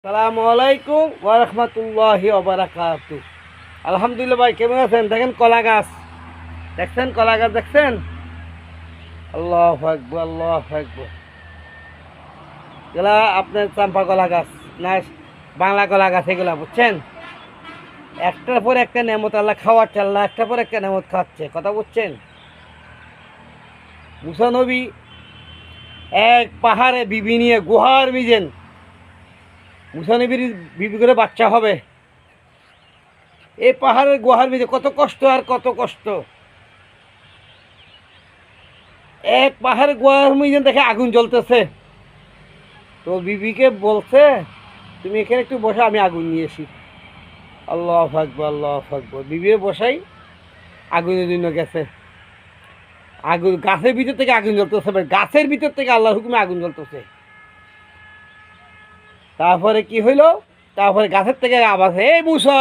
আসসালামু আলাইকুম ওয়া রাহমাতুল্লাহি ওয়া বারাকাতুহু। আলহামদুলিল্লাহ ভাই, কেমন আছেন? দেখেন কলা গাছ, দেখছেন কলা গাছ দেখছেন? আল্লাহু আকবার, আল্লাহু আকবার। এগুলা আপনার চাম্পা কলা গাছ না বাংলা কলা গাছ, এগুলা বুঝছেন? একটার পর একটা নেমত আল্লাহ খাওয়াচ্ছে, আল্লাহ একটার পর একটা নেমত খাওয়াচ্ছে, কথা বুঝছেন? মুসা নবী এক পাহাড়ে বিবি নিয়ে গুহার মিজেন, মুসা নবীর বিবি করে বাচ্চা হবে। এই পাহাড়ের গুহার ভিতরে কত কষ্ট আর কত কষ্ট। এক পাহাড়ের গুহার মধ্যে দেখে আগুন জ্বলতেছে, তো বিবিকে বলছে তুমি এখানে একটু বসে, আমি আগুন নিয়ে এসি। আল্লাহু আকবার, আল্লাহু আকবার। বিবির বসাই আগুনের জন্য গেছে। আগুন গাছের ভিতর থেকে আগুন জ্বলতেছে, গাছের ভিতর থেকে আল্লাহর হুকুমে আগুন জ্বলতেছে। তারপরে কি হইল? তারপরে গাছের থেকে আওয়াজ, এই মুসা,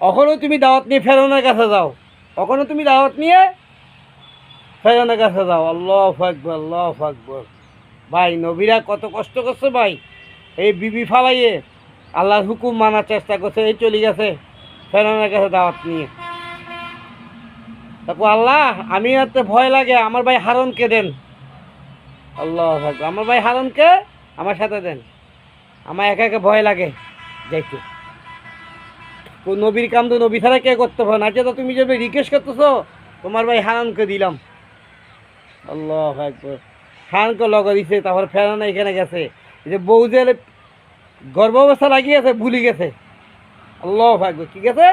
এখনো তুমি দাওয়াত নিয়ে ফেরাউনের কাছে যাও, এখনো তুমি দাওয়াত নিয়ে ফেরাউনের কাছে যাও। আল্লাহু আকবার, আল্লাহু আকবার। ভাই, নবীরা কত কষ্ট করছে ভাই, এই বিবি ফালাইয়ে আল্লাহর হুকুম মানার চেষ্টা করছে, এই চলে গেছে ফেরাউনের কাছে দাওয়াত নিয়ে। তারপর আল্লাহ, আমি এত ভয় লাগে, আমার ভাই হারুনকে দেন। আল্লাহু আকবার, আমার ভাই হারুনকে আমার সাথে দেন, আমার একা একা ভয় লাগে যাইতে। নবীর কাম তো নবী ছাড়া কে করতে পারে না। তো তুমি যে রিকোয়েস্ট করতেছো, তোমার ভাই হারানকে দিলাম। আল্লাহু আকবার। হারানকে লগা দিছে, তারপর ফেরানো এখানে গেছে, যে বউ যে গর্ভাবস্থা লাগিয়েছে ভুলে গেছে। আল্লাহু আকবার। কি গেছে?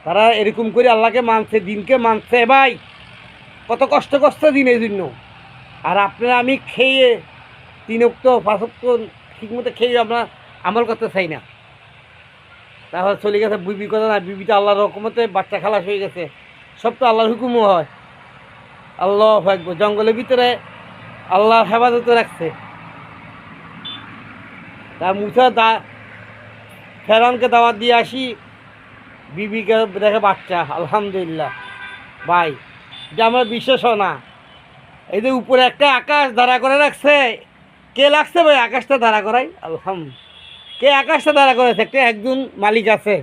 তারা এরকম করে আল্লাহকে মানছে, দিনকে মানছে। ভাই, কত কষ্ট করছে দিন এই জন্য। আর আপনারা আমি খেয়ে 3 ওয়াক্ত 5 ওয়াক্ত ঠিকমতো খেয়ে আমরা আমল করতে চাই না। তারপর চলে গেছে বিবি, কথা না, বিবিটা আল্লাহর রকমতে বাচ্চা খালাস হয়ে গেছে। সব তো আল্লাহর হুকুমও হয়। আল্লাহু আকবার। জঙ্গলের ভিতরে আল্লাহর হেফাজতে রাখছে। তা মুসা ফেরাউনকে দাওয়াত দিয়ে আসি, বিবিকে দেখে বাচ্চা। আলহামদুলিল্লাহ ভাই, যে আমার বিশ্বাস না। এই যে উপরে একটা আকাশ দাঁড়া করে রাখছে, কে লাগছে ভাই আকাশটা দাঁড়া করাই? কে আকাশটা দাঁড়া করেছে? একজন মালিক আছে।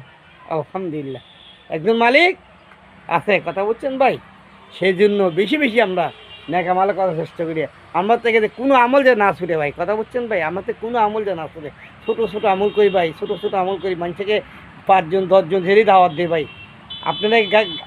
আলহামদুলিল্লাহ, একজন মালিক আছে, কথা বলছেন ভাই? সেই জন্য বেশি বেশি আমরা নেকামাল করার চেষ্টা করি। আমার থেকে কোনো আমল যে না ছুটে ভাই, কথা বলছেন ভাই? আমার থেকে কোনো আমল যে না ছুটে, ছোটো ছোটো আমল করি ভাই, ছোটো ছোটো আমল করি। মানুষকে 5 জন 10 জন ঝেড়েই দাওয়াত দেয় ভাই। আপনারা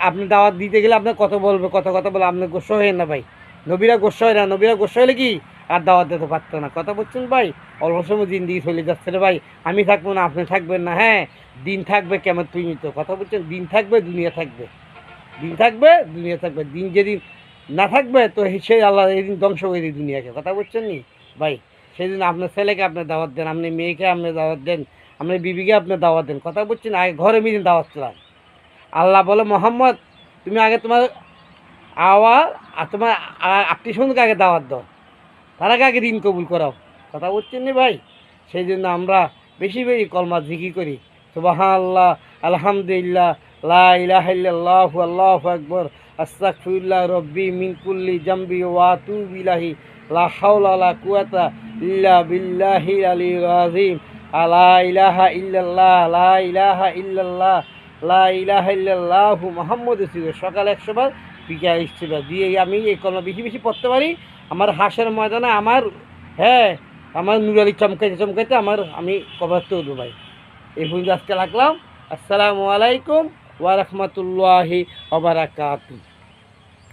আপনি দাওয়াত দিতে গেলে আপনার কত বলবে, কত কথা বলে, আপনার গোস্বা হয় না ভাই। নবীরা গোস্বা হয় না, নবীরা গোস্বা হলে কি আর দাওয়াত দিতে পারতো না, কথা বলছেন ভাই? অল্প সময় দিন দিয়ে চলে যাচ্ছে রে ভাই। আমি থাকবো না, আপনি থাকবেন না। হ্যাঁ, দিন থাকবে কেমন তুমি তো, কথা বলছেন? দিন থাকবে, দুনিয়া থাকবে। দিন থাকবে, দুনিয়া থাকবে। দিন যেদিন না থাকবে, তো সেই আল্লাহ এদিন ধ্বংস করে দিই দুনিয়াকে, কথা বলছেন নি ভাই? সেই দিন আপনার ছেলেকে আপনি দাওয়াত দেন, আপনি মেয়েকে আপনি দাওয়াত দেন, আপনার বিবিকে আপনি দাওয়াত দেন, কথা বলছেন? আগে ঘরে মিদিন দাওয়াত চালান। আল্লাহ বলে, মোহাম্মদ, তুমি আগে তোমার আওয়াজ আর তোমার আত্মীয় স্বজনকে আগে দাওয়াত দাও, তার আগে দিন কবুল করাও, কথা বলছেন নি ভাই? সেই জন্য আমরা বেশি বেশি কলমা জিকির করি। সুবহানাল্লাহ, আলহামদুলিল্লাহ, লা ইলাহা ইল্লাল্লাহু, আল্লাহু আকবার, আস্তাগফিরুল্লাহ রব্বি মিন কুল্লি জামবি ওয়া আতুবু ইলাইহি, লা হাওলা ওয়ালা কুওয়াতা ইল্লা বিল্লাহিল আলিয়্যিল আযীম। লা ইলাহা ইল্লাল্লাহ, লা ইলাহা ইল্লাল্লাহ, লা ইলাহা ইল্লাল্লাহু মুহাম্মাদুর রাসূলুল্লাহ। সকালে 100 বার, বিকালে 100 বার দিয়ে আমি এই কলমা বেশি বেশি পড়তে পারি। আমার হাসের ময়দানে আমার, হ্যাঁ, আমার নুরালি চমকাইতে চমকাইতে আমি কবর তুলব ভাই। এই পর্যন্ত আজকে রাখলাম। আসসালামু আলাইকুম ওয়া রাহমাতুল্লাহি ওয়া বারাকাতুহু।